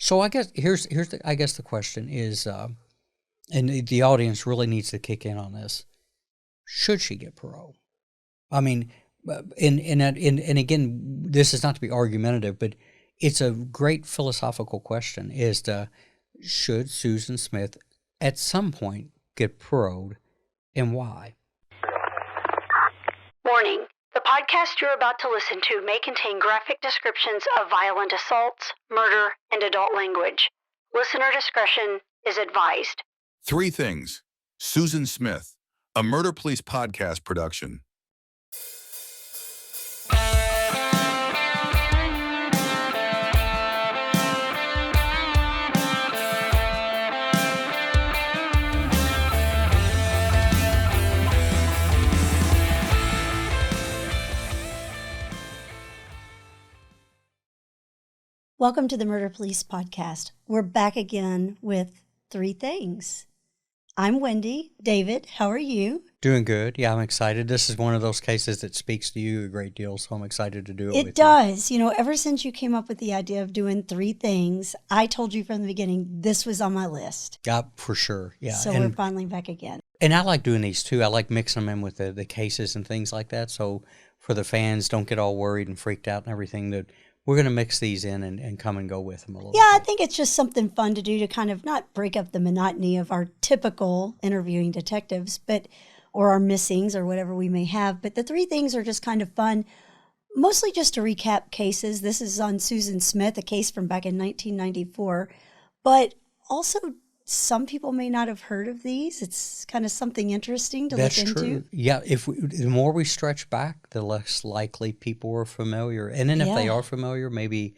So I guess I guess the question is, and the audience really needs to kick in on this. Should she get parole? I mean, and again, this is not to be argumentative, but it's a great philosophical question: should Susan Smith at some point get paroled, and why? Warning. The podcast you're about to listen to may contain graphic descriptions of violent assaults, murder, and adult language. Listener discretion is advised. Three Things. Susan Smith, a Murder Police podcast production. Welcome to the Murder Police podcast. We're back again with Three Things. I'm Wendy. David, how are you? Doing good. Yeah, I'm excited. This is one of those cases that speaks to you a great deal, so I'm excited to do it with you. It does. You know, ever since you came up with the idea of doing Three Things, I told you from the beginning this was on my list. Yeah, for sure. Yeah. So we're finally back again. And I like doing these too. I like mixing them in with the cases and things like that. So for the fans, don't get all worried and freaked out and everything. That we're going to mix these in and come and go with them a little bit. I think it's just something fun to do to kind of not break up the monotony of our typical interviewing detectives, or our missings or whatever we may have. But the Three Things are just kind of fun, mostly just to recap cases. This is on Susan Smith, a case from back in 1994. But also, some people may not have heard of these. It's kind of something interesting to look into. That's true. Yeah, the more we stretch back, the less likely people are familiar. And then if they are familiar, maybe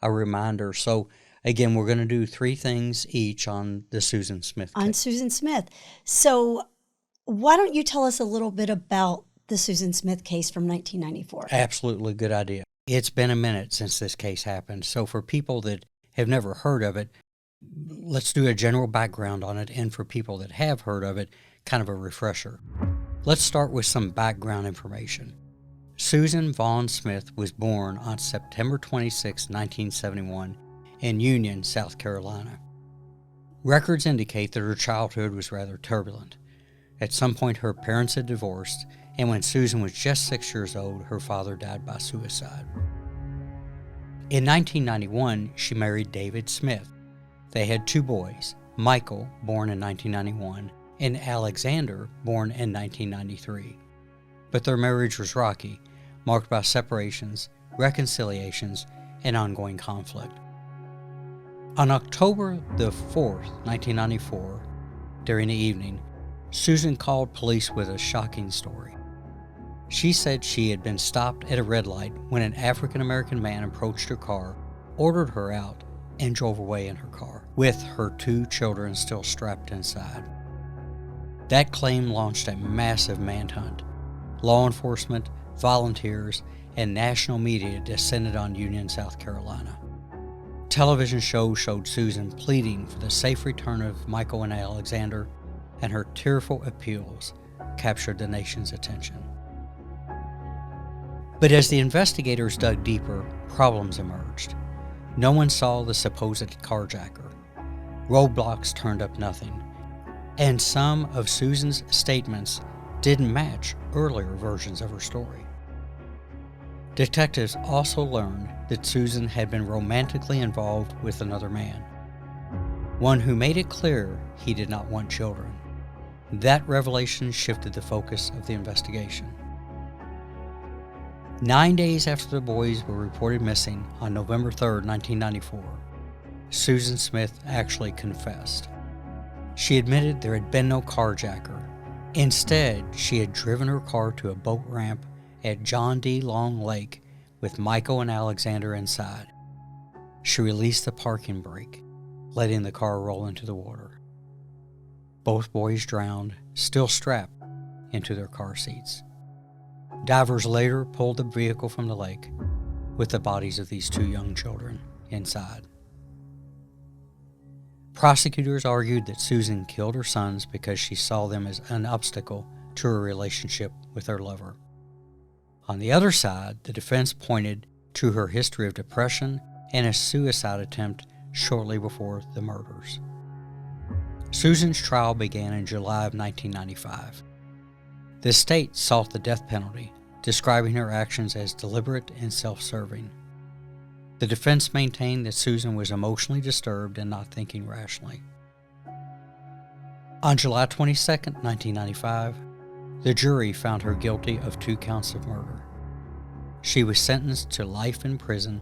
a reminder. So again, we're going to do 3 things each on the Susan Smith case. On Susan Smith. So why don't you tell us a little bit about the Susan Smith case from 1994? Absolutely, good idea. It's been a minute since this case happened. So for people that have never heard of it, let's do a general background on it, and for people that have heard of it, kind of a refresher. Let's start with some background information. Susan Vaughn Smith was born on September 26, 1971, in Union, South Carolina. Records indicate that her childhood was rather turbulent. At some point, her parents had divorced, and when Susan was just 6 years old, her father died by suicide. In 1991, she married David Smith. They had 2 boys, Michael, born in 1991, and Alexander, born in 1993. But their marriage was rocky, marked by separations, reconciliations, and ongoing conflict. On October the 4th, 1994, during the evening, Susan called police with a shocking story. She said she had been stopped at a red light when an African-American man approached her car, ordered her out, and drove away in her car, with her 2 children still strapped inside. That claim launched a massive manhunt. Law enforcement, volunteers, and national media descended on Union, South Carolina. Television shows showed Susan pleading for the safe return of Michael and Alexander, and her tearful appeals captured the nation's attention. But as the investigators dug deeper, problems emerged. No one saw the supposed carjacker. Roadblocks turned up nothing. And some of Susan's statements didn't match earlier versions of her story. Detectives also learned that Susan had been romantically involved with another man, one who made it clear he did not want children. That revelation shifted the focus of the investigation. 9 days after the boys were reported missing on November 3, 1994, Susan Smith actually confessed. She admitted there had been no carjacker. Instead, she had driven her car to a boat ramp at John D. Long Lake with Michael and Alexander inside. She released the parking brake, letting the car roll into the water. Both boys drowned, still strapped into their car seats. Divers later pulled the vehicle from the lake with the bodies of these 2 young children inside. Prosecutors argued that Susan killed her sons because she saw them as an obstacle to her relationship with her lover. On the other side, the defense pointed to her history of depression and a suicide attempt shortly before the murders. Susan's trial began in July of 1995. The state sought the death penalty, describing her actions as deliberate and self-serving. The defense maintained that Susan was emotionally disturbed and not thinking rationally. On July 22, 1995, the jury found her guilty of 2 counts of murder. She was sentenced to life in prison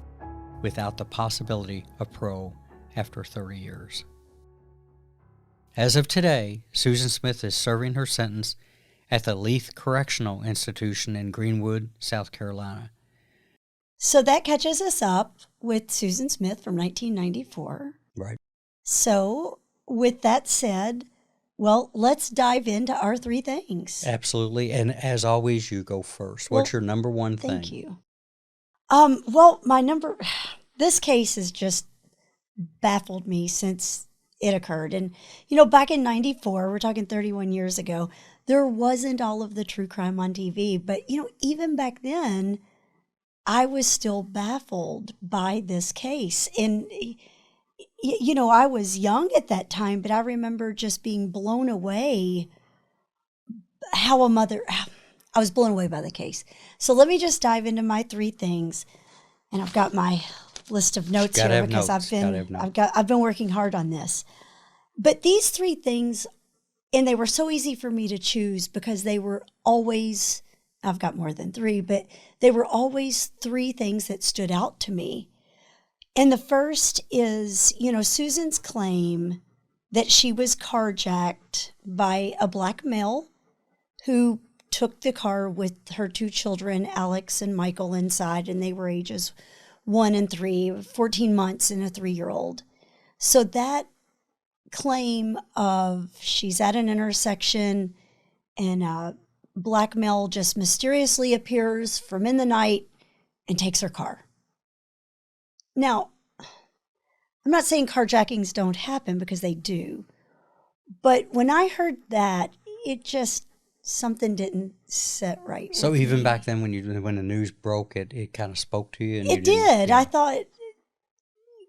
without the possibility of parole after 30 years. As of today, Susan Smith is serving her sentence at the Leith Correctional Institution in Greenwood, South Carolina. So that catches us up with Susan Smith from 1994. Right. So with that said, well, let's dive into our 3 things. Absolutely. And as always, you go first. What's your number one thing? Thank you. This case has just baffled me since it occurred. And, back in 94, we're talking 31 years ago, there wasn't all of the true crime on TV. But, even back then, I was still baffled by this case. And, I was young at that time, but I remember just being blown away I was blown away by the case. So let me just dive into my 3 things. And I've got my list of notes here because I've been working hard on this. But these 3 things, and they were so easy for me to choose because they were always, I've got more than 3, but they were always 3 things that stood out to me. And the first is, Susan's claim that she was carjacked by a black male who took the car with her 2 children, Alex and Michael, inside, and they were ages 1 and 3, 14 months and a 3-year-old. So that claim of she's at an intersection and a black male just mysteriously appears from in the night and takes her car. Now, I'm not saying carjackings don't happen because they do, but when I heard that, it just, something didn't set right. So even back then when the news broke, it kind of spoke to you? And it did. Yeah. I thought,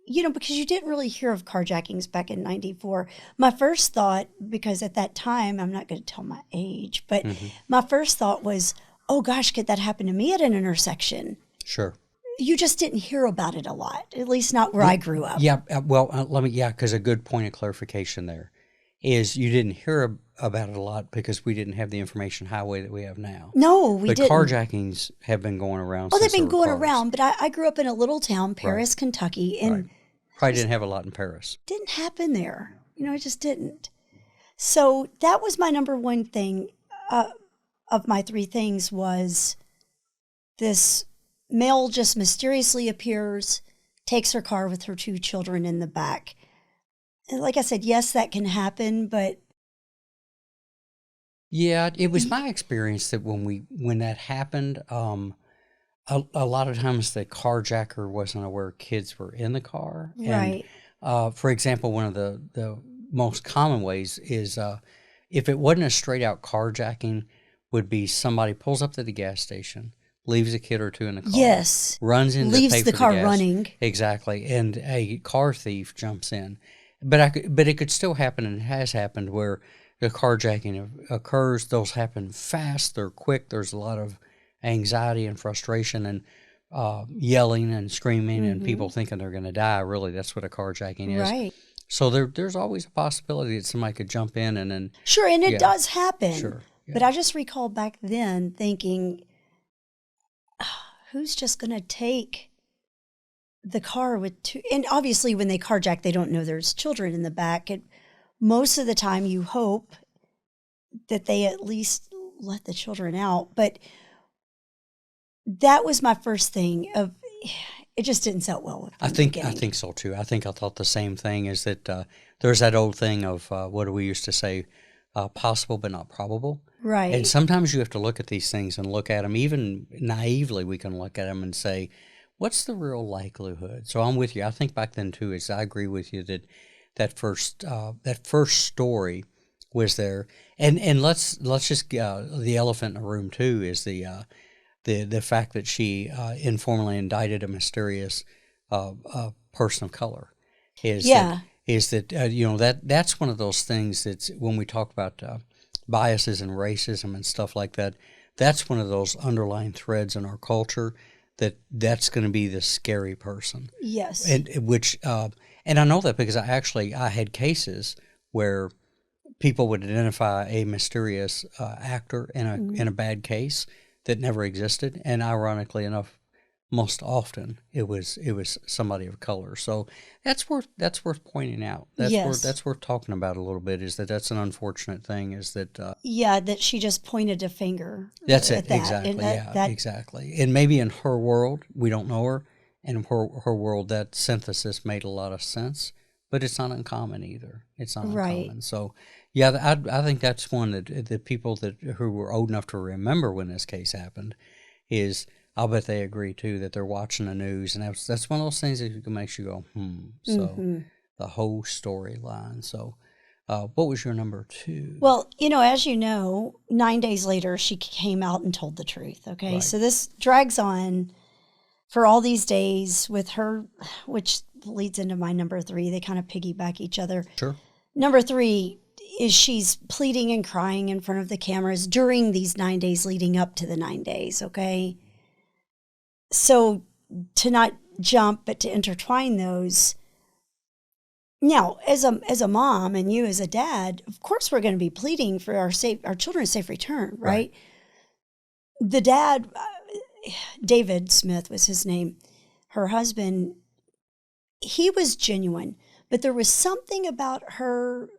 because you didn't really hear of carjackings back in 94. My first thought, because at that time, I'm not going to tell my age, but my first thought was, oh gosh, could that happen to me at an intersection? Sure. You just didn't hear about it a lot, at least not where I grew up. Yeah, because a good point of clarification there is you didn't hear about it a lot because we didn't have the information highway that we have now. No, we didn't. But carjackings have been going around since they've been going cars. Around, but I grew up in a little town, Paris, Kentucky, and probably didn't have a lot in Paris. Didn't happen there. It just didn't. So that was my number one thing of my 3 things was this male just mysteriously appears, takes her car with her 2 children in the back. And like I said, yes, that can happen, but... Yeah, it was my experience that when that happened, a lot of times the carjacker wasn't aware kids were in the car. Right. And, for example, one of the most common ways is if it wasn't a straight-out carjacking, would be somebody pulls up to the gas station, leaves a kid or 2 in the car. Yes. Runs in leaves to pay the for car the gas. Running. Exactly. And a car thief jumps in. But it could still happen, and it has happened, where the carjacking occurs. Those happen fast. They're quick. There's a lot of anxiety and frustration and yelling and screaming and people thinking they're going to die. Really, that's what a carjacking is. Right. So there's always a possibility that somebody could jump in and then... Sure, and it does happen. Sure. Yeah. But I just recall back then thinking, who's just going to take the car with 2? And obviously when they carjack, they don't know there's children in the back. Most of the time you hope that they at least let the children out. But that was my first thing of... It just didn't set well with me. I think so too. I thought the same thing, is that there's that old thing of what do we used to say, possible but not probable. Right. And sometimes you have to look at these things and look at them, even naively we can look at them and say, what's the real likelihood? So I'm with you. I think back then too, I agree with you that first story was there. And let's just, the elephant in the room too is the fact that she informally indicted a mysterious person of color. Is Yeah. that's one of those things that's when we talk about biases and racism and stuff like that. That's one of those underlying threads in our culture that's going to be the scary person. Yes. And I know that because I had cases where people would identify a mysterious actor in a bad case that never existed, and ironically enough, most often it was somebody of color. So that's worth pointing out. Yes. That's worth talking about a little bit. Is that's an unfortunate thing. Is that Yeah, that she just pointed a finger. that's at it that. exactly? And Yeah, exactly. And maybe in her world, we don't know her, and in her world, that synthesis made a lot of sense. But it's not uncommon either. It's not Right. uncommon. So, yeah, I think that's one that the people who were old enough to remember when this case happened is, I'll bet they agree too, that they're watching the news, and that's one of those things that makes you go, So the whole storyline. So, what was your number 2? Well, as you know, 9 days later, she came out and told the truth. Okay. Right. So this drags on for all these days with her, which leads into my number 3. They kind of piggyback each other. Sure. Number 3 is she's pleading and crying in front of the cameras during these 9 days leading up to the 9 days. Okay. So to not jump, but to intertwine those. Now, as a mom and you as a dad, of course we're going to be pleading for our children's safe return, right? The dad, David Smith was his name, her husband, he was genuine, but there was something about her,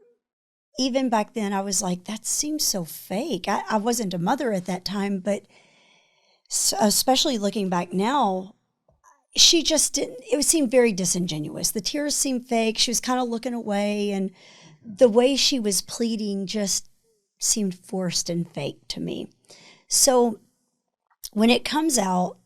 even back then, I was like, that seems so fake. I wasn't a mother at that time, but especially looking back now, she just didn't, it seemed very disingenuous. The tears seemed fake. She was kind of looking away, and the way she was pleading just seemed forced and fake to me. So when it comes out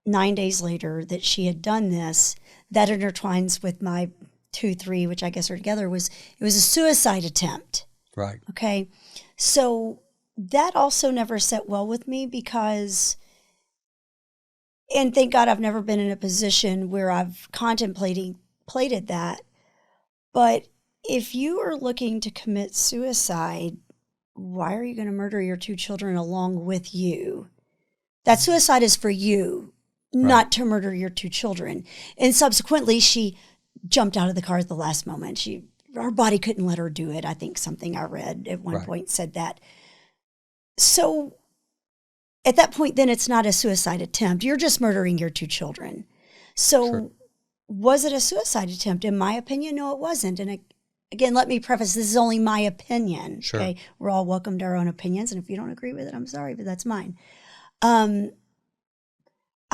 9 days later that she had done this, that intertwines with my 2-3, which I guess are together, it was a suicide attempt. Right. Okay. So that also never sat well with me because, and thank God I've never been in a position where I've contemplated that. But if you are looking to commit suicide, why are you going to murder your 2 children along with you? That suicide is for you, not to murder your 2 children. And subsequently, she jumped out of the car at the last moment. Her body couldn't let her do it. I think something I read at one point said that. So at that point, then it's not a suicide attempt. You're just murdering your 2 children. So was it a suicide attempt? In my opinion, no, it wasn't. And again, let me preface, this is only my opinion. Sure. Okay. We're all welcome to our own opinions. And if you don't agree with it, I'm sorry, but that's mine. I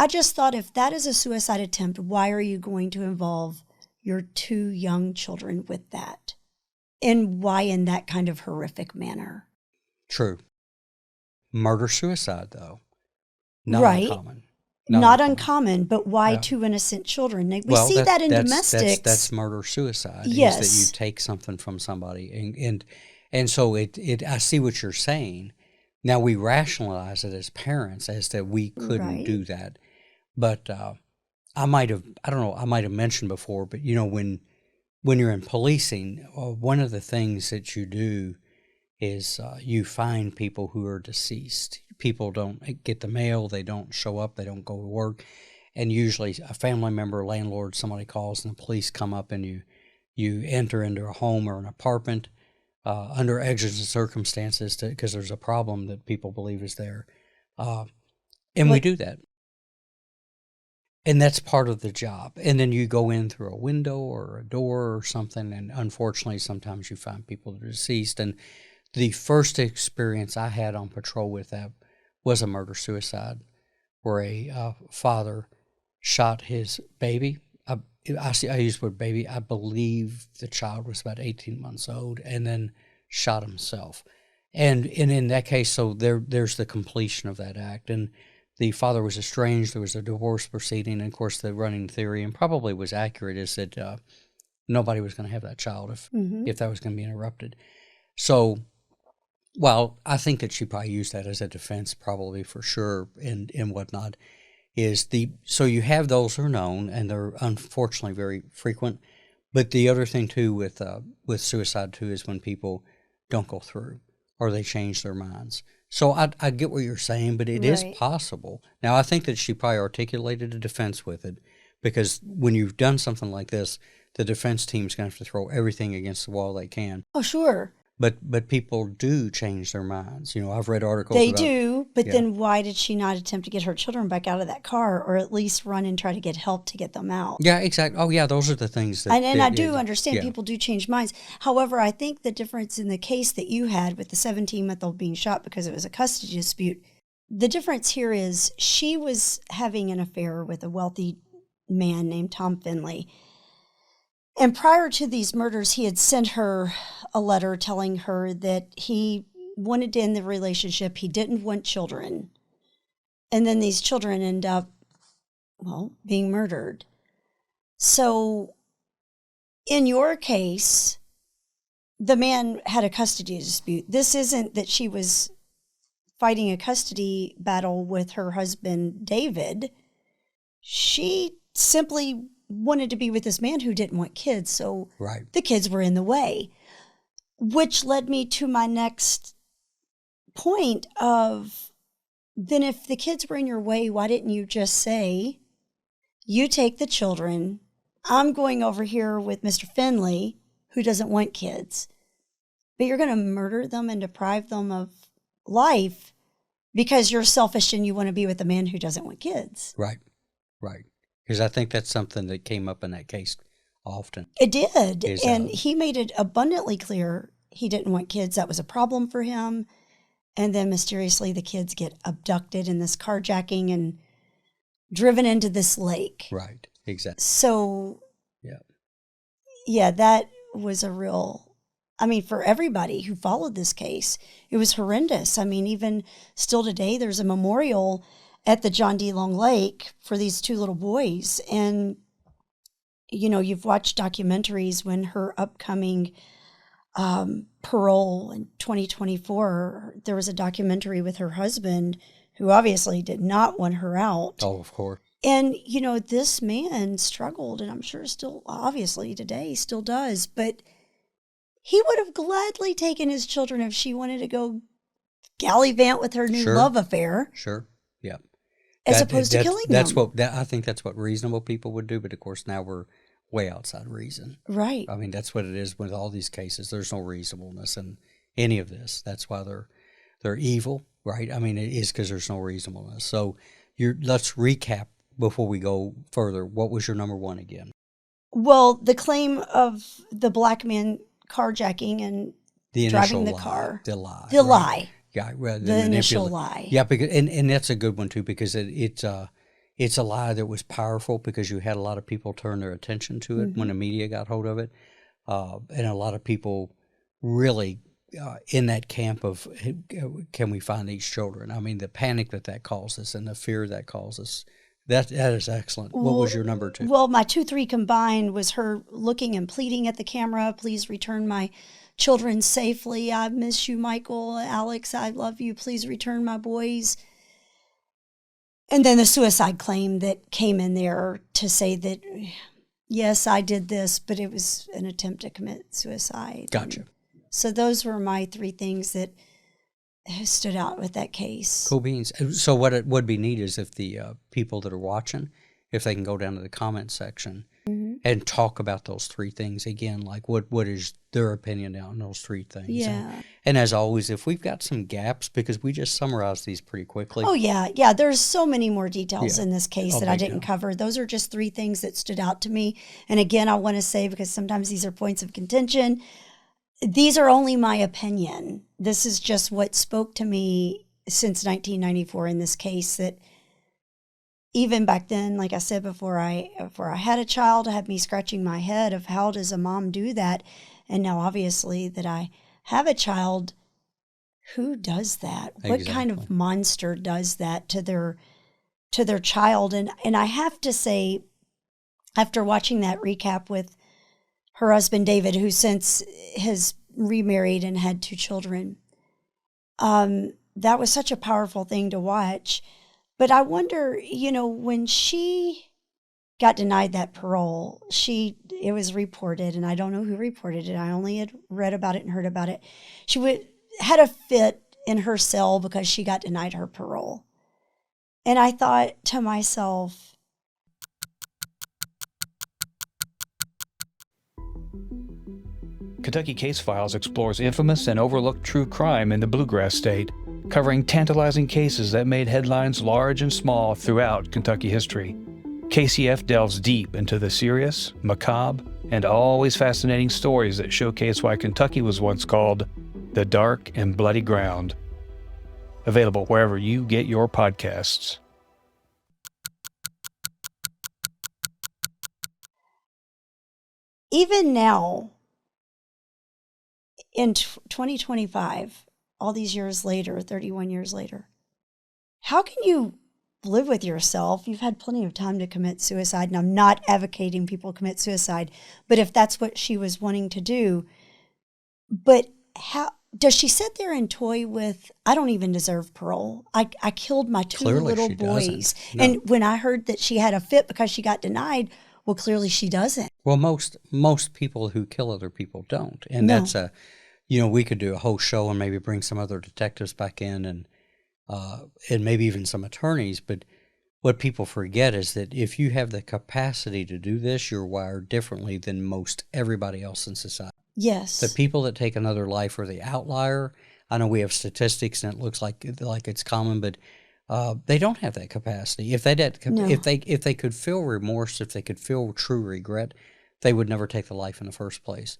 just thought, if that is a suicide attempt, why are you going to involve your 2 young children with that? And why in that kind of horrific manner? True. Murder-suicide, though. Not uncommon. Not uncommon, but why 2 innocent children? We see that in domestics. That's murder-suicide. Yes. Is that you take something from somebody. And so I see what you're saying. Now, we rationalize it as parents as that we couldn't do that. But I might have mentioned before, but when you're in policing, one of the things that you do is you find people who are deceased. People don't get the mail, they don't show up, they don't go to work, and usually a family member, landlord, somebody calls and the police come up, and you enter into a home or an apartment under exigent circumstances because there's a problem that people believe is there, and we do that. And that's part of the job. And then you go in through a window or a door or something, and unfortunately sometimes you find people that are deceased. And the first experience I had on patrol with that was a murder-suicide, where a father shot his baby. I use the word baby. I believe the child was about 18 months old, and then shot himself. And in that case, so there's the completion of that act. And the father was estranged. There was a divorce proceeding. And, of course, the running theory, and probably was accurate, is that nobody was going to have that child if that was going to be interrupted. So, well, I think that she probably used that as a defense, probably for sure, and whatnot. So you have those who are known, and they're unfortunately very frequent. But the other thing too with suicide too is when people don't go through or they change their minds. So I get what you're saying, but it is Right. possible. Now I think that she probably articulated a defense with it, because when you've done something like this, the defense team's going to have to throw everything against the wall they can. Oh, sure. But people do change their minds. I've read articles They about. do, but Yeah. then why did she not attempt to get her children back out of that car, or at least run and try to get help to get them out? Yeah, exactly. Oh, yeah, those are the things that. And I do understand yeah. people do change minds. However, I think the difference in the case that you had with the 17-month-old being shot because it was a custody dispute, the difference here is she was having an affair with a wealthy man named Tom Finley. And prior to these murders, he had sent her a letter telling her that he wanted to end the relationship. He didn't want children. And then these children end up, being murdered. So in your case, the man had a custody dispute. This isn't that she was fighting a custody battle with her husband, David. She simply wanted to be with this man who didn't want kids, so Right. the kids were in the way, which led me to my next point of, then if the kids were in your way, why didn't you just say, you take the children, I'm going over here with Mr. Finley, who doesn't want kids, but you're going to murder them and deprive them of life because you're selfish and you want to be with a man who doesn't want kids. Right. Because I think that's something that came up in that case often. It did. Is, And he made it abundantly clear he didn't want kids. That was a problem for him. And then mysteriously the kids get abducted in this carjacking and driven into this lake. Right. Exactly. So, yeah, that was a real, for everybody who followed this case, it was horrendous. Even still today, there's a memorial at the John D. Long Lake for these two little boys. And, you've watched documentaries when her upcoming Parole in 2024, there was a documentary with her husband who obviously did not want her out. Oh, of course. And, this man struggled, and I'm sure still, obviously today, still does, but he would have gladly taken his children if she wanted to go gallivant with her new love affair. Sure. Yeah. As opposed to killing them. I think that's what reasonable people would do, but of course now we're way outside reason. Right. That's what it is with all these cases. There's no reasonableness in any of this. That's why they're evil, right? It is because there's no reasonableness. So let's recap before we go further. What was your number one again? Well, the claim of the black man carjacking and driving the car. The lie. The lie. Yeah, the initial lie. Yeah, because and that's a good one too, because it's a lie that was powerful because you had a lot of people turn their attention to it when the media got hold of it, and a lot of people really in that camp of can we find these children? The panic that causes and the fear that causes. That is excellent. What was your number two? Well, my 2-3 combined was her looking and pleading at the camera, please return my children safely. I miss you, Michael, Alex, I love you. Please return my boys. And then the suicide claim that came in there to say that, yes, I did this, but it was an attempt to commit suicide. Gotcha. So those were my 3 things that stood out with that case. Cool beans. So what it would be neat is if the people that are watching, if they can go down to the comment section and talk about those 3 things again, like what is their opinion on those 3 things. Yeah. And as always, if we've got some gaps, because we just summarized these pretty quickly. Oh, yeah. Yeah, there's so many more details in this case that I didn't down. cover. Those are just 3 things that stood out to me. And again, I want to say, because sometimes these are points of contention, these are only my opinion. This is just what spoke to me since 1994 in this case, that even back then, like I said, before I had a child, it had me scratching my head of how does a mom do that? And now obviously that I have a child, who does that? Exactly. What kind of monster does that to their child? And I have to say, after watching that recap with her husband, David, who since has remarried and had 2 children, that was such a powerful thing to watch. But I wonder, when she got denied that parole, it was reported, and I don't know who reported it. I only had read about it and heard about it. She had a fit in her cell because she got denied her parole. And I thought to myself, Kentucky Case Files explores infamous and overlooked true crime in the Bluegrass State, covering tantalizing cases that made headlines large and small throughout Kentucky history. KCF delves deep into the serious, macabre, and always fascinating stories that showcase why Kentucky was once called the Dark and Bloody Ground. Available wherever you get your podcasts. even now, in 2025, all these years later, 31 years later, how can you live with yourself? You've had plenty of time to commit suicide, and I'm not advocating people commit suicide, but if that's what she was wanting to do, but how does she sit there and toy with, I don't even deserve parole. I killed my two Clearly little she boys. doesn't. No. And when I heard that she had a fit because she got denied, well, clearly she doesn't. Well, most people who kill other people don't, and No. that's we could do a whole show and maybe bring some other detectives back in and maybe even some attorneys. But what people forget is that if you have the capacity to do this, you're wired differently than most everybody else in society. Yes. The people that take another life are the outlier. I know we have statistics and it looks like it's common, but they don't have that capacity. If they could feel remorse, if they could feel true regret, they would never take the life in the first place.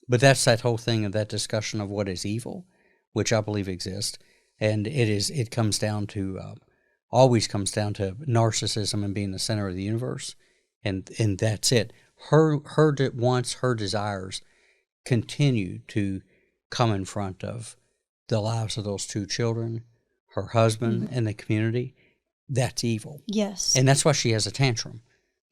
But that's that whole thing of that discussion of what is evil, which I believe exists, and it comes down to always comes down to narcissism and being the center of the universe, and that's it. Her wants, her desires continue to come in front of the lives of those two children, her husband, and the community. That's evil. Yes. And that's why she has a tantrum.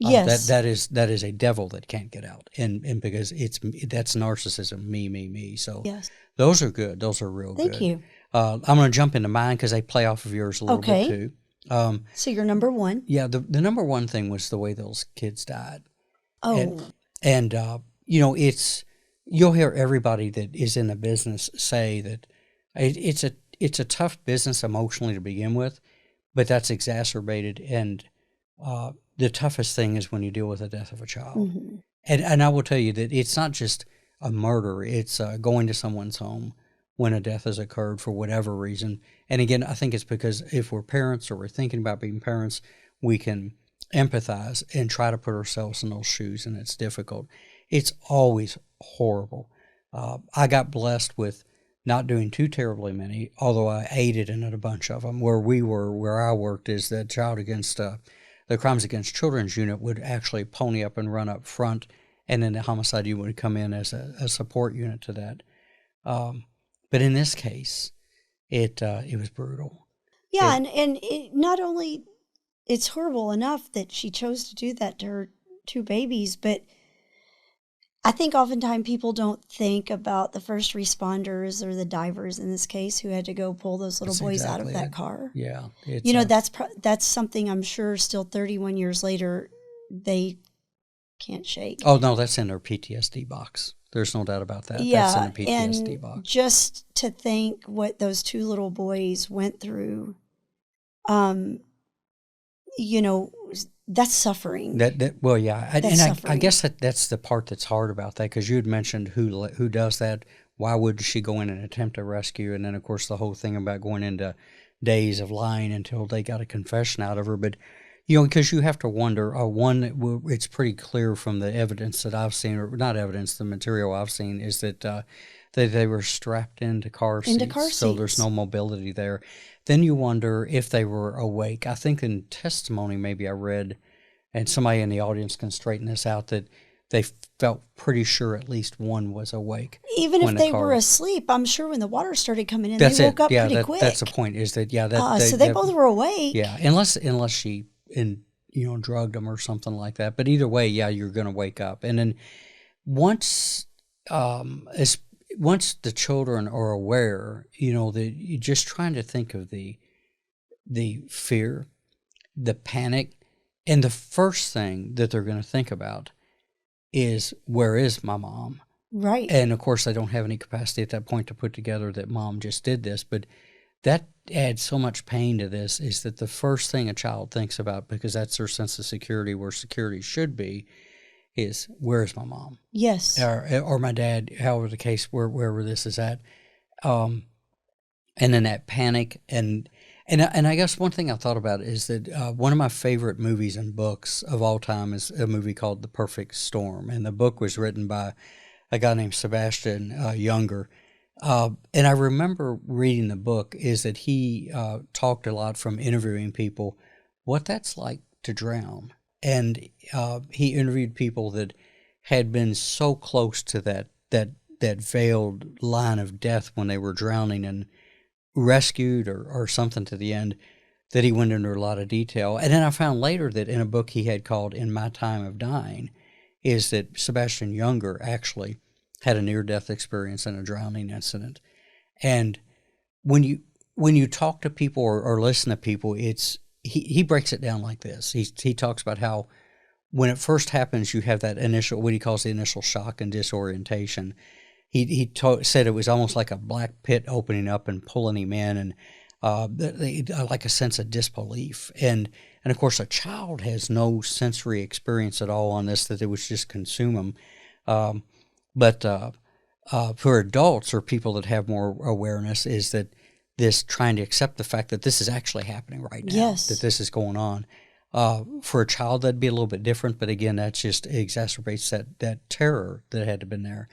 Yes. That is a devil that can't get out, and because that's narcissism, me. So Yes. those are good. Those are real good. Thank you. I'm going to jump into mine because they play off of yours a little bit too. So you're number one. Yeah, the number one thing was the way those kids died. Oh. And you'll hear everybody that is in the business say that it's a tough business emotionally to begin with, but that's exacerbated. And the toughest thing is when you deal with the death of a child. Mm-hmm. And I will tell you that it's not just a murder. It's going to someone's home when a death has occurred for whatever reason. And again, I think it's because if we're parents or we're thinking about being parents, we can empathize and try to put ourselves in those shoes, and it's difficult. It's always horrible. I got blessed with not doing too terribly many, although I aided in a bunch of them. Where I worked is that the Crimes Against Children's unit would actually pony up and run up front, and then the homicide unit would come in as a support unit to that. But in this case, it was brutal. Yeah, and it not only it's horrible enough that she chose to do that to her two babies, but I think oftentimes people don't think about the first responders or the divers in this case who had to go pull those little boys out of that car. Yeah. That's something I'm sure still 31 years later they can't shake. Oh, no, that's in their PTSD box. There's no doubt about that. Yeah, that's in the PTSD and box. Just to think what those two little boys went through, that's suffering. Well, yeah, I guess that's the part that's hard about that, because you had mentioned who does that. Why would she go in and attempt a rescue? And then, of course, the whole thing about going into days of lying until they got a confession out of her. But because you have to wonder. It's pretty clear from the evidence that I've seen, or not evidence, the material I've seen, is that they were strapped into car seats. So there's no mobility there. Then you wonder if they were awake. I think in testimony maybe I read, and somebody in the audience can straighten this out, that they felt pretty sure at least one was awake. Even if they were asleep, I'm sure when the water started coming in, they woke up pretty quick. That's the point. Is that so they both were awake. Yeah, unless she drugged them or something like that. But either way, yeah, you're going to wake up. And then once the children are aware, that you're just trying to think of the fear, the panic, And the first thing that they're going to think about is, where is my mom? Right. And of course, they don't have any capacity at that point to put together that mom just did this. But that adds so much pain to this, is that the first thing a child thinks about, because that's their sense of security, where security should be, is, where is my mom? Yes. Or my dad, however the case, wherever this is at. And then that panic. And I guess one thing I thought about is that one of my favorite movies and books of all time is a movie called The Perfect Storm. And the book was written by a guy named Sebastian Junger. And I remember reading the book, is that he talked a lot from interviewing people, what that's like to drown. And he interviewed people that had been so close to that veiled line of death when they were drowning, and rescued or something to the end, that he went into a lot of detail. And then I found later that in a book he had called In My Time of Dying, is that Sebastian Junger actually had a near-death experience in a drowning incident. And when you talk to people or listen to people, he breaks it down like this. He talks about how when it first happens, you have that initial, what he calls the initial shock and disorientation. He said it was almost like a black pit opening up and pulling him in, and like a sense of disbelief. And of course, a child has no sensory experience at all on this, that it would just consume them. But for adults or people that have more awareness, is that this trying to accept the fact that this is actually happening right now, Yes. that this is going on. For a child, that'd be a little bit different, but again, that just exacerbates that terror that had been there.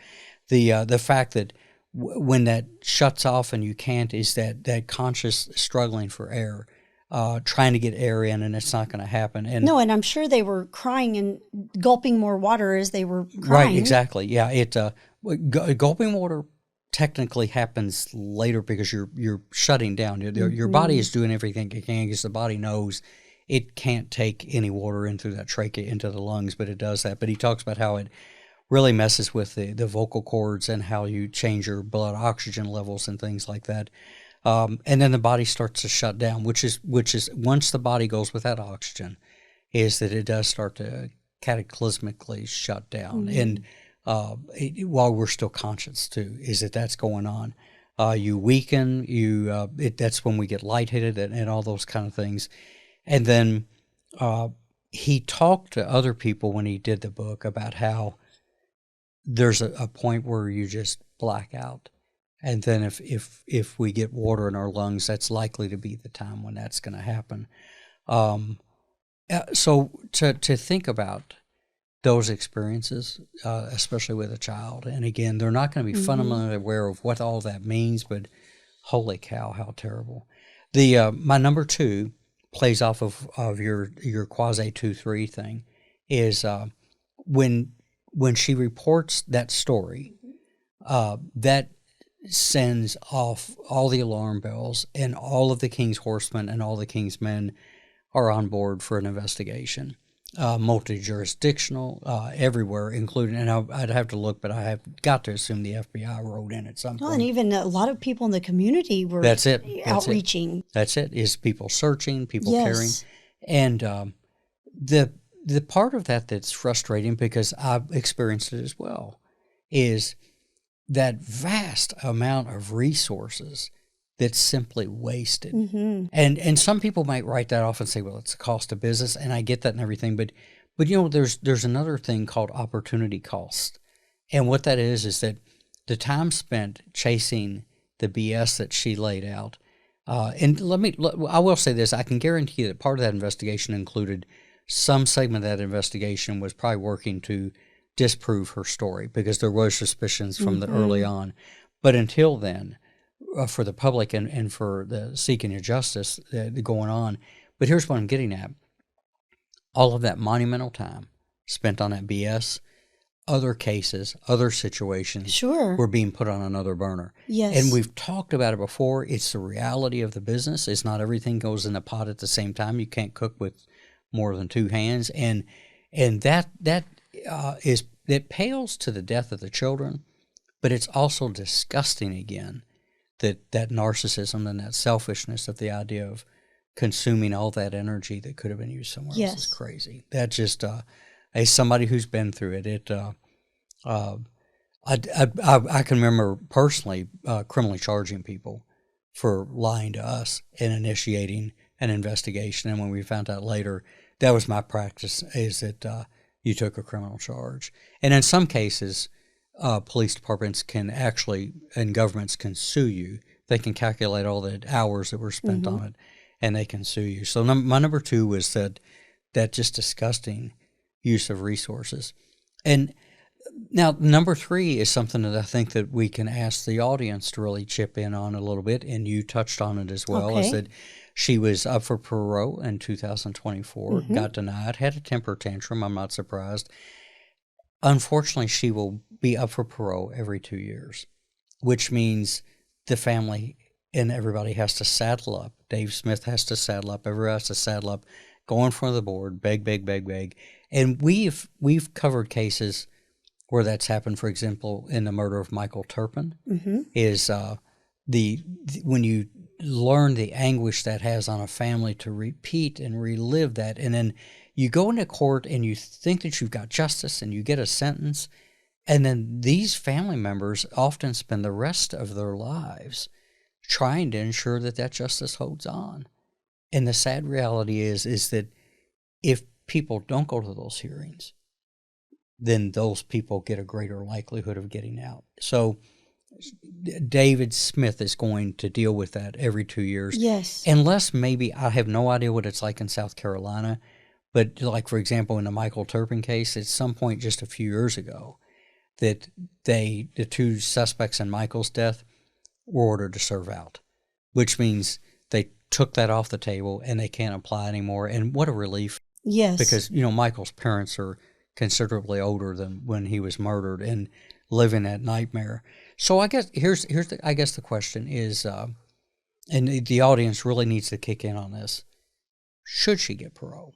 The fact that when that shuts off and you can't, is that conscious struggling for air, trying to get air in, and it's not going to happen. And No, and I'm sure they were crying and gulping more water as they were crying. right, exactly, yeah. Gulping water technically happens later, because you're shutting down. Your body is doing everything it can, because the body knows it can't take any water in through that trachea into the lungs, but it does that. But he talks about how it really messes with the vocal cords, and how you change your blood oxygen levels and things like that. And then the body starts to shut down, which is once the body goes without oxygen, is that it does start to cataclysmically shut down. And while we're still conscious too, is that's going on. You weaken, that's when we get lightheaded and all those kind of things. And then he talked to other people when he did the book about how there's a point where you just black out. And then if we get water in our lungs, that's likely to be the time when that's going to happen. So to think about those experiences, especially with a child, and again, they're not going to be fundamentally aware of what all that means, but holy cow, how terrible. My number 2 plays off of your quasi 2-3 thing, is when she reports that story, that sends off all the alarm bells, and all of the king's horsemen and all the king's men are on board for an investigation. Multi-jurisdictional, everywhere, including, and I'd have to look, but I have got to assume the FBI rode in at some point. Well, and even a lot of people in the community were outreaching. That's it, is people searching, people Yes. caring. And the part of that that's frustrating, because I've experienced it as well, is that vast amount of resources that's simply wasted. And some people might write that off and say, well, it's the cost of business, and I get that and everything, but there's another thing called opportunity cost. And what that is that the time spent chasing the BS that she laid out, and I will say this, I can guarantee that part of that investigation included some segment of that investigation was probably working to disprove her story, because there was suspicions from the early on. But until then, for the public and for the seeking of justice going on. But here's what I'm getting at. All of that monumental time spent on that BS, other cases, other situations were being put on another burner. Yes. And we've talked about it before. It's the reality of the business. It's not everything goes in the pot at the same time. You can't cook with more than 2 hands. And that it pales to the death of the children, but it's also disgusting again, that narcissism and that selfishness of the idea of consuming all that energy that could have been used somewhere else is Yes. crazy. That just, as somebody who's been through it, I can remember personally criminally charging people for lying to us and initiating an investigation. And when we found out later, that was my practice, is that you took a criminal charge. And in some cases, police departments can actually, and governments can sue you. They can calculate all the hours that were spent on it, and they can sue you. So my number 2 was that just disgusting use of resources. And now, number 3 is something that I think that we can ask the audience to really chip in on a little bit, and you touched on it as well, is that she was up for parole in 2024, got denied, had a temper tantrum, I'm not surprised. Unfortunately, she will be up for parole every 2 years, which means the family and everybody has to saddle up. Dave Smith has to saddle up, everybody has to saddle up, go in front of the board, beg, beg, beg, beg. And we've covered cases where that's happened. For example, in the murder of Michael Turpin, is when you learn the anguish that has on a family to repeat and relive that, and then you go into court and you think that you've got justice and you get a sentence, and then these family members often spend the rest of their lives trying to ensure that justice holds on. And the sad reality is that if people don't go to those hearings, then those people get a greater likelihood of getting out. So David Smith is going to deal with that every 2 years. Yes. Unless maybe, I have no idea what it's like in South Carolina, but like, for example, in the Michael Turpin case, at some point just a few years ago, that the 2 suspects in Michael's death were ordered to serve out, which means they took that off the table and they can't apply anymore. And what a relief. Yes. Because, Michael's parents are considerably older than when he was murdered and living that nightmare. So I guess here's the question is, and the audience really needs to kick in on this: should she get parole?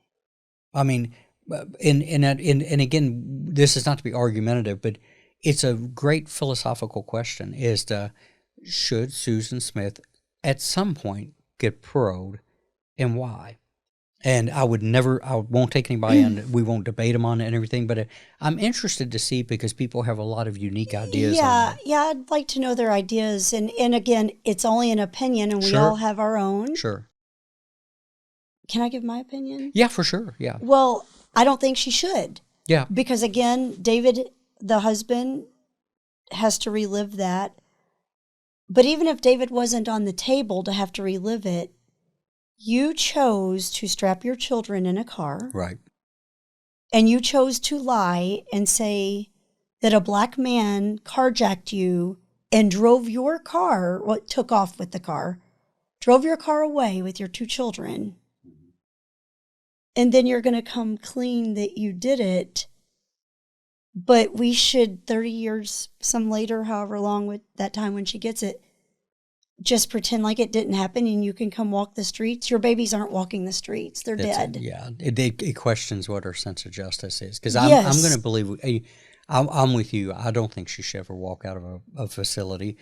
I mean, and again, this is not to be argumentative, but it's a great philosophical question: should Susan Smith at some point get paroled, and why? And I won't take anybody on, we won't debate them on it and everything, but I'm interested to see, because people have a lot of unique ideas on that. Yeah, I'd like to know their ideas. And again, it's only an opinion, and we Sure. all have our own. Sure. Can I give my opinion? Yeah, for sure, yeah. Well, I don't think she should. Yeah. Because again, David, the husband, has to relive that. But even if David wasn't on the table to have to relive it, you chose to strap your children in a car. Right. And you chose to lie and say that a black man carjacked you and drove your car, took off with the car, drove your car away with your 2 children. And then you're going to come clean that you did it. But we should, 30 years, some later, however long with that time when she gets it, just pretend like it didn't happen, and you can come walk the streets. Your babies aren't walking the streets. They're dead. Yeah. It questions what our sense of justice is. Because Yes. I'm going to believe, I'm with you. I don't think she should ever walk out of a facility.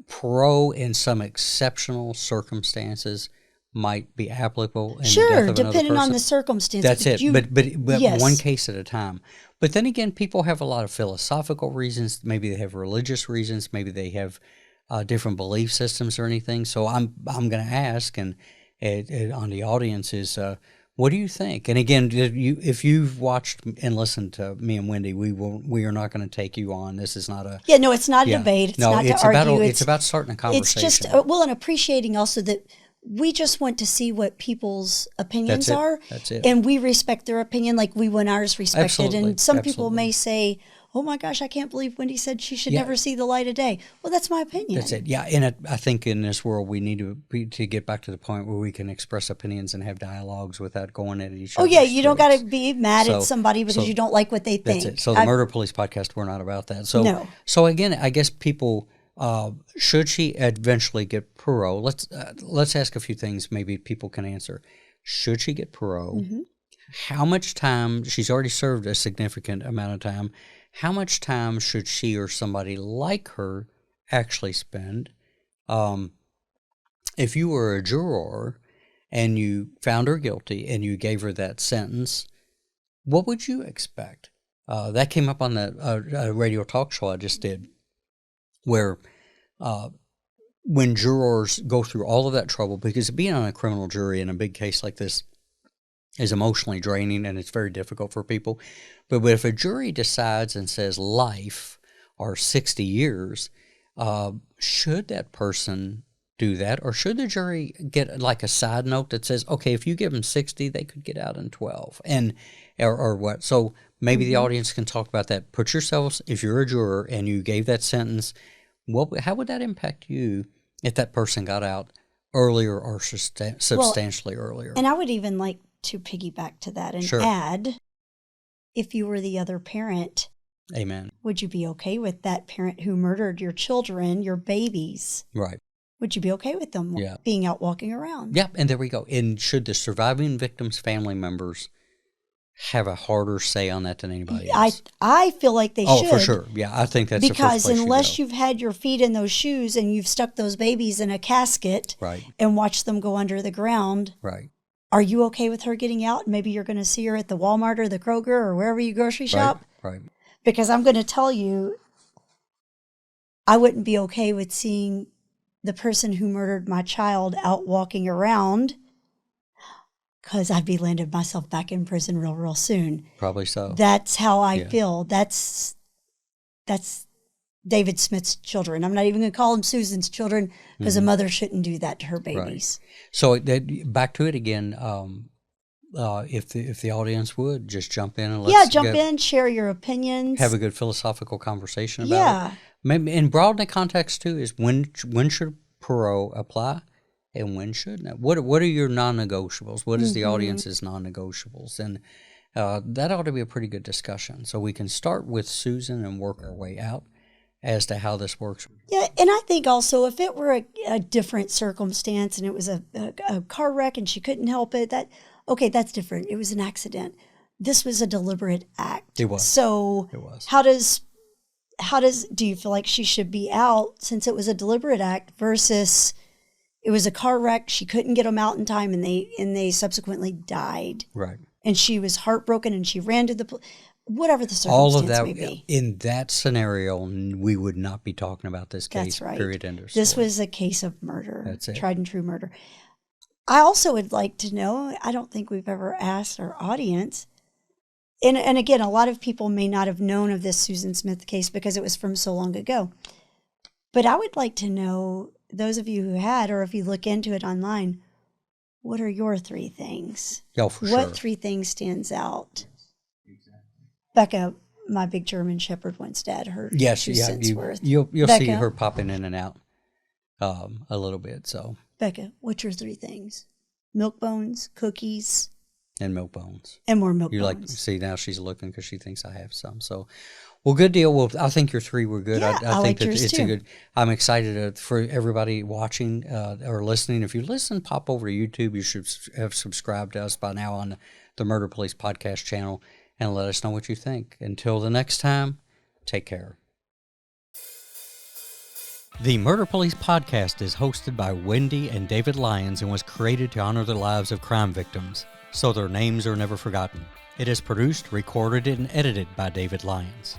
Parole in some exceptional circumstances might be applicable. In the Sure, death of another depending on person. the circumstance. That's it. But Yes. one case at a time. But then again, people have a lot of philosophical reasons. Maybe they have religious reasons. Maybe they have different belief systems or anything. So I'm going to ask, and on the audience is, what do you think? And again, if you've watched and listened to me and Wendy, we are not going to take you on. This is not a No, it's not a debate. It's not to argue. It's about starting a conversation. It's just and appreciating also that we just want to see what people's opinions are. That's it. And we respect their opinion like we want ours respected. Absolutely. And some people may say, oh my gosh, I can't believe Wendy said she should never see the light of day. Well, that's my opinion. That's it. Yeah, and I think in this world we need to get back to the point where we can express opinions and have dialogues without going at each other. Oh yeah, you don't got to be mad at somebody because you don't like what they think. That's it. So the Murder Police podcast, we're not about that. So No. So again, I guess people, should she eventually get parole? Let's ask a few things. Maybe people can answer. Should she get parole? Mm-hmm. How much time? She's already served a significant amount of time. How much time should she or somebody like her actually spend? If you were a juror and you found her guilty and you gave her that sentence, what would you expect? That came up on the radio talk show I just did, where when jurors go through all of that trouble, because being on a criminal jury in a big case like this is emotionally draining and it's very difficult for people. But if a jury decides and says life or 60 years, should that person do that? Or should the jury get like a side note that says, okay, if you give them 60, they could get out in 12 or what? So maybe the audience can talk about that. Put yourselves, if you're a juror and you gave that sentence, how would that impact you if that person got out earlier or substantially earlier? And I would even like to piggyback to that and add, if you were the other parent, amen, would you be okay with that parent who murdered your children, your babies? Right. Would you be okay with them being out walking around? Yeah, and there we go. And should the surviving victims' family members have a harder say on that than anybody else? I feel like they should. Oh, for sure. Yeah, I think that's because the first place unless you've had your feet in those shoes and you've stuck those babies in a casket and watched them go under the ground, are you okay with her getting out? Maybe you're going to see her at the Walmart or the Kroger or wherever you grocery shop. Right. Because I'm going to tell you, I wouldn't be okay with seeing the person who murdered my child out walking around, because I'd be landing myself back in prison real soon. Probably so. That's how I feel. That's David Smith's children. I'm not even going to call them Susan's children, because a mother shouldn't do that to her babies. Right. So back to it again. If the audience would just jump in and jump in, share your opinions, have a good philosophical conversation about it. Maybe, and broaden the context too, is when should parole apply and when shouldn't it? What are your non-negotiables? What is the audience's non-negotiables? And that ought to be a pretty good discussion. So we can start with Susan and work our way out as to how this works. Yeah, and I think also if it were a different circumstance and it was a car wreck and she couldn't help it, that's different. It was an accident. This was a deliberate act. It was. So it was. Do you feel like she should be out since it was a deliberate act versus it was a car wreck, she couldn't get them out in time, and they subsequently died. Right. And she was heartbroken and she ran to the whatever the circumstance all of that may be. In that scenario, we would not be talking about this case. That's right. Period. End of story. This was a case of murder. That's it. Tried and true murder. I also would like to know, I don't think we've ever asked our audience, and again, a lot of people may not have known of this Susan Smith case because it was from so long ago. But I would like to know, those of you who had, or if you look into it online, what are your 3 things? Yeah, for sure. What 3 things stands out? Becca, my big German Shepherd once dead, her 2 cents worth. You'll Becca, see her popping in and out a little bit. So Becca, what's your 3 things? Milk bones, cookies, and milk bones, and more milk bones. Like, see, now she's looking because she thinks I have some. So, well, good deal. Well, I think your 3 were good. Yeah, I think that it's too. a good. I'm excited for everybody watching or listening. If you listen, pop over to YouTube. You should have subscribed to us by now on the Murder Police Podcast channel, and let us know what you think. Until the next time, take care. The Murder Police Podcast is hosted by Wendy and David Lyons and was created to honor the lives of crime victims, so their names are never forgotten. It is produced, recorded, and edited by David Lyons.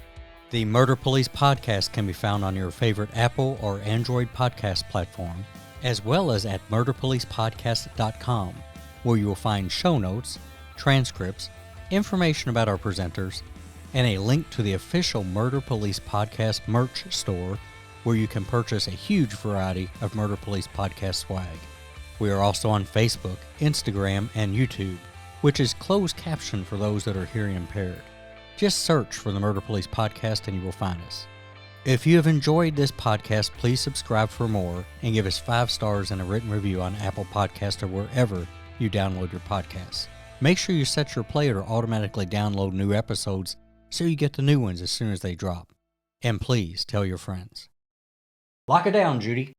The Murder Police Podcast can be found on your favorite Apple or Android podcast platform, as well as at murderpolicepodcast.com, where you will find show notes, transcripts, information about our presenters, and a link to the official Murder Police Podcast merch store, where you can purchase a huge variety of Murder Police Podcast swag. We are also on Facebook, Instagram, and YouTube, which is closed caption for those that are hearing impaired. Just search for the Murder Police Podcast and you will find us. If you have enjoyed this podcast, please subscribe for more and give us 5 stars and a written review on Apple Podcasts or wherever you download your podcasts. Make sure you set your play to automatically download new episodes so you get the new ones as soon as they drop. And please tell your friends. Lock it down, Judy.